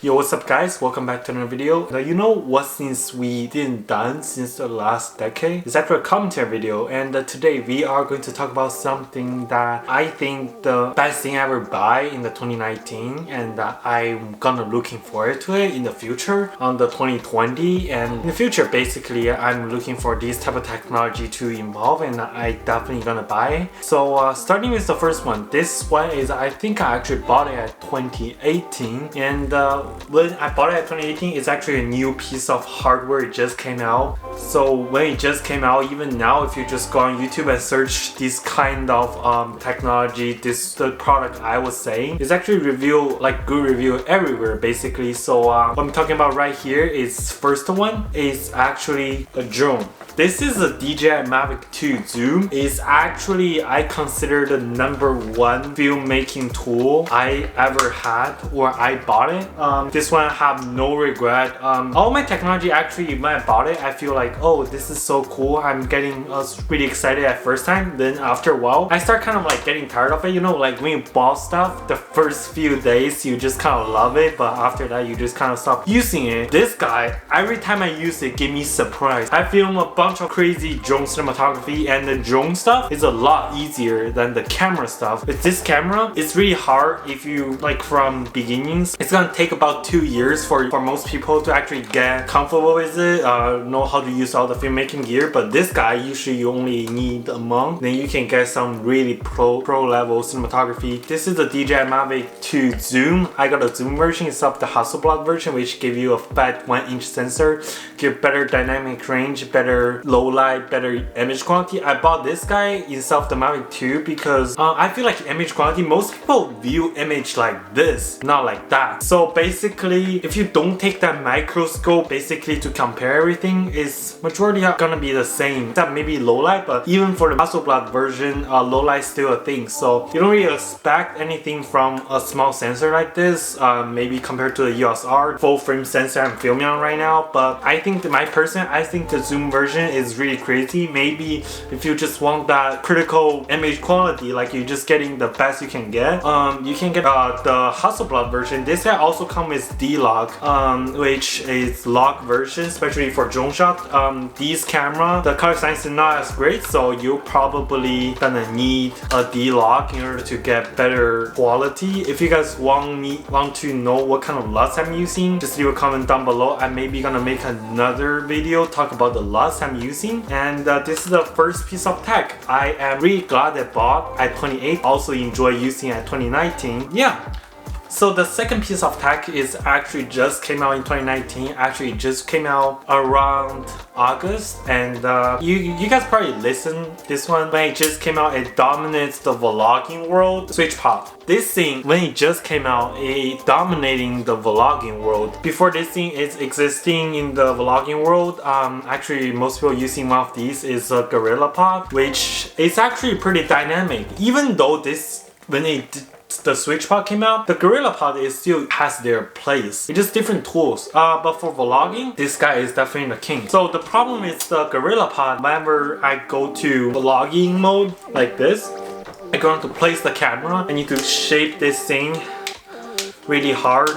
Yo, what's up guys? Welcome back to another video. Now you know what since we didn't done since the last decade? It's actually a commentary video, and today we are going to talk about something that I think the best thing I ever buy in the 2019, and that I'm gonna looking forward to it in the future on the 2020, and in the future basically I'm looking for this type of technology to evolve, and I definitely gonna buy it. So starting with the first one, this one is I think I actually bought it at 2018, and when I bought it at 2018, it's actually a new piece of hardware. It just came out. So when it just came out, even now, if you just go on YouTube and search this kind of technology, the product I was saying, it's actually good review everywhere basically. So what I'm talking about right here is first one is actually a drone. This is a DJI MAVIC 2 Zoom. It's actually, I consider the #1 filmmaking tool I ever had, or I bought it. This one I have no regret. All my technology actually, when I bought it, I feel like, oh, this is so cool. I'm getting really excited at first time. Then after a while, I start kind of like getting tired of it. You know, like when you bought stuff, the first few days, you just kind of love it. But after that, you just kind of stop using it. This guy, every time I use it, give me surprise. I film a bunch of crazy drone cinematography, and the drone stuff is a lot easier than the camera stuff. With this camera, it's really hard if you like from beginnings. It's gonna take about 2 years for most people to actually get comfortable with it, know how to use all the filmmaking gear. But this guy, usually you only need a month, then you can get some really pro level cinematography. This is the DJI Mavic 2 Zoom. I got a Zoom version instead of the Hasselblad version, which give you a fat 1-inch sensor, give better dynamic range, better low light, better image quality. I bought this guy instead of the Mavic 2 because I feel like image quality, most people view image like this, not like that. So basically, if you don't take that microscope basically to compare everything, is majority are gonna be the same, except maybe low light. But even for the Hasselblad version, low light is still a thing. So you don't really expect anything from a small sensor like this, maybe compared to the EOS R full frame sensor I'm filming on right now. But I think I think the Zoom version is really crazy. Maybe if you just want that critical image quality, like you're just getting the best you can get, you can get the Hasselblad version. This guy also comes with D-Log, which is lock version, especially for drone shot. This camera, the color science is not as great, so you're probably gonna need a D-Log in order to get better quality. If you guys want to know what kind of LUTs I'm using, just leave a comment down below. I'm maybe gonna make another video talk about the LUTs I'm using. And this is the first piece of tech I am really glad I bought at 28. Also enjoy using at 2019. Yeah. So the second piece of tech is actually just came out in 2019. Actually, it just came out around August, and you guys probably listened this one when it just came out. It dominates the vlogging world. SwitchPod. This thing, when it just came out, it dominating the vlogging world. Before this thing is existing in the vlogging world, actually most people using one of these is a GorillaPod, which is actually pretty dynamic. Even though the SwitchPod came out, the GorillaPod still has their place. It's just different tools. But for vlogging, this guy is definitely the king. So the problem is the GorillaPod, whenever I go to vlogging mode like this, I'm going to place the camera. I need to shape this thing really hard.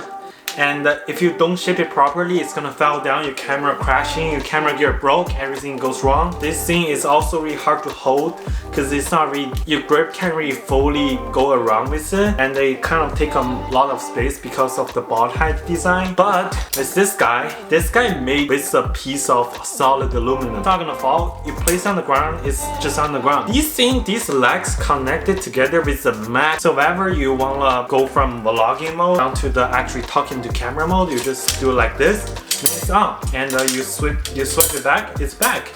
And if you don't shape it properly, it's gonna fall down, your camera crashing, your camera gear broke, everything goes wrong. This thing is also really hard to hold because it's not really, your grip can't really fully go around with it, and they kind of take a lot of space because of the ball head design. But with this guy made with a piece of solid aluminum. It's not gonna fall. You place it on the ground, it's just on the ground. These legs connected together with the mat. So whenever you wanna go from vlogging mode down to the actually talking to camera mode, you just do it like this, and it's on, and you swipe it back, it's back.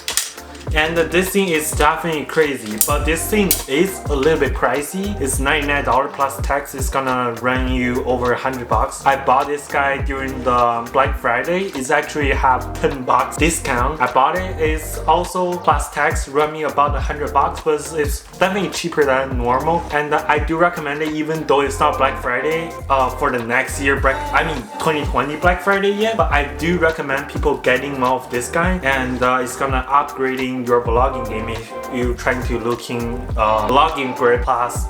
And this thing is definitely crazy, but this thing is a little bit pricey. It's $99 plus tax. It's gonna run you over $100. I bought this guy during the Black Friday. It's actually have $10 discount. I bought it. It's also plus tax, run me about $100, but it's definitely cheaper than normal. And I do recommend it, even though it's not Black Friday for the next year 2020 Black Friday yet. But I do recommend people getting more of this guy, and it's gonna upgrading playing your vlogging game, if you're trying to looking vlogging grip plus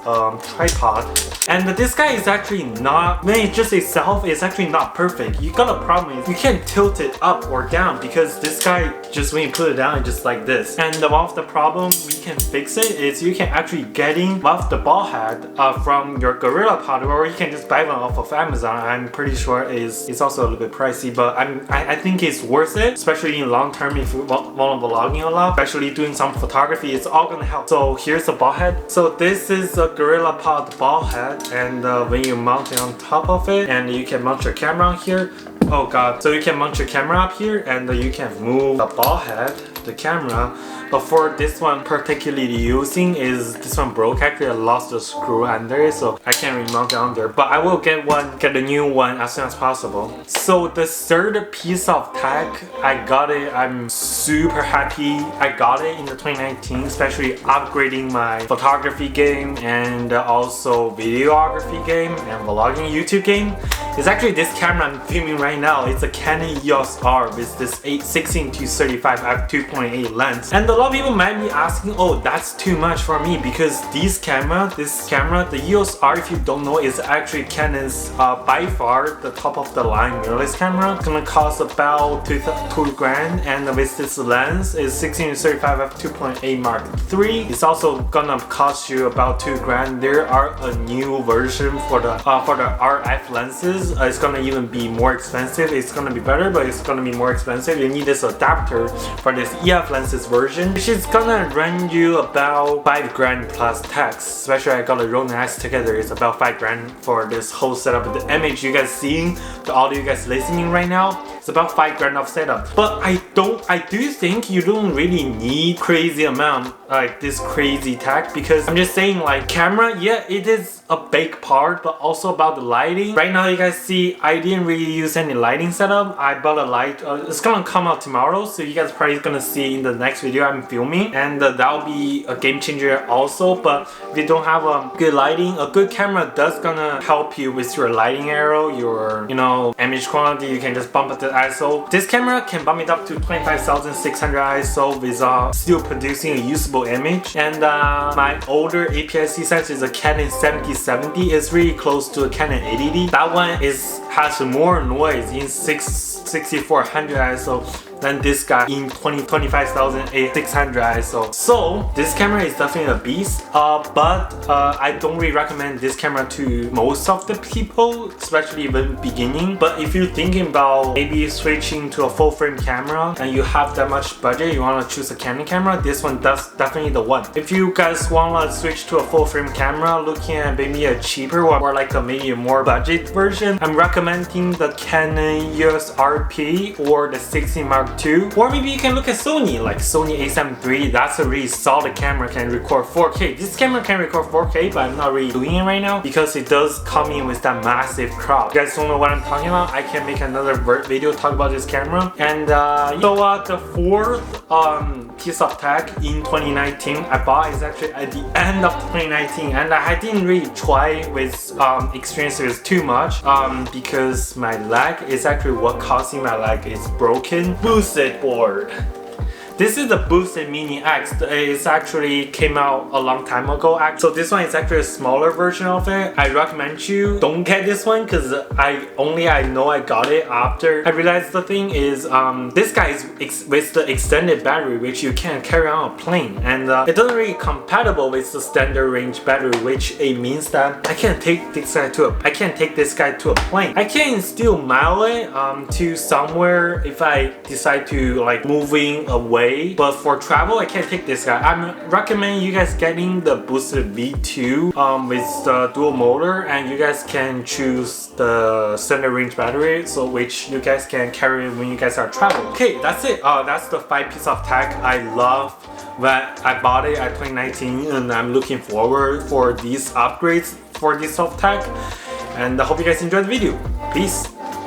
tripod. And this guy is actually not, when it just itself is actually not perfect. You got a problem is you can't tilt it up or down because this guy just when you put it down it's just like this. And one of the problem we can fix it is you can actually getting one of the ball head from your GorillaPod, or you can just buy one off of Amazon. I'm pretty sure it's also a little bit pricey, but I think it's worth it, especially in long term if you want vlogging a lot, especially doing some photography. It's all gonna help. So here's the ball head. So this is a GorillaPod ball head, and when you mount it on top of it, and you can mount your camera on here. Oh god. So you can mount your camera up here, and you can move the ball head, the camera. But for this one particularly using is this one broke. Actually I lost the screw under it, so I can't remount it on there. But I will get a new one as soon as possible. So the third piece of tech, I got it. I'm super happy I got it in the 2019, especially upgrading my photography game and also videography game and vlogging YouTube game. It's actually this camera I'm filming right now. It's a Canon EOS R with this 16-35 f2.8 lens. And a lot of people might be asking, oh, that's too much for me, because this camera, the EOS R, if you don't know, is actually Canon's by far the top of the line mirrorless camera. It's gonna cost about 2 grand, and with this lens is 16-35 f2.8 Mark III. It's also gonna cost you about 2 grand. There are a new version for the RF lenses. It's gonna even be more expensive. It's gonna be better, but it's gonna be more expensive. You need this adapter for this EF lenses version, which is gonna run you about 5 grand plus tax. Especially I got a RONIN X together. It's about 5 grand for this whole setup. The image you guys seeing, the audio you guys listening right now, it's about 5 grand of setup. But I do think you don't really need crazy amount like this crazy tech, because I'm just saying, like, camera, yeah, it is a big part, but also about the lighting. Right now you guys see I didn't really use any lighting setup. I bought a light. It's gonna come out tomorrow, so you guys probably gonna see in the next video I'm filming, and that'll be a game changer also. But if you don't have good lighting, a good camera does gonna help you with your lighting arrow, your image quality. You can just bump up the ISO. This camera can bump it up to 25,600 ISO without still producing a usable image. And my older APS-C sensor is a Canon 7070. It's really close to a Canon 80D. That one has more noise in 6400 ISO than this guy in 25,600 ISO. So this camera is definitely a beast, but I don't really recommend this camera to most of the people, especially when beginning. But if you're thinking about maybe switching to a full frame camera and you have that much budget, you want to choose a Canon camera, this one does definitely the one. If you guys want to switch to a full frame camera, looking at maybe a cheaper one or like a maybe a more budget version, I'm recommending the Canon EOS RP or the 16 Mark II, or maybe you can look at Sony, like Sony a7 III. That's a really solid camera, can record 4K. This camera can record 4K, but I'm not really doing it right now because it does come in with that massive crop. You guys don't know what I'm talking about? I can make another video talk about this camera. And so the fourth piece of tech in 2019 I bought is actually at the end of 2019, and I didn't really try with experience with too much because my leg is actually what causing my leg is broken. Boosted board. This is the Boosted Mini X. It actually came out a long time ago. So this one is actually a smaller version of it. I recommend you don't get this one because I know I got it after I realized the thing is this guy is with the extended battery, which you can carry on a plane, and it doesn't really compatible with the standard range battery, which it means that I can't take this guy to a plane. I can still mount it to somewhere if I decide to like moving away. But for travel, I can't take this guy. I recommend you guys getting the Boosted V2 with the dual motor, and you guys can choose the standard range battery, so which you guys can carry when you guys are traveling. Okay, that's it. That's the 5 piece of tech I love that I bought it at 2019, and I'm looking forward for these upgrades for this soft tech. And I hope you guys enjoyed the video. Peace.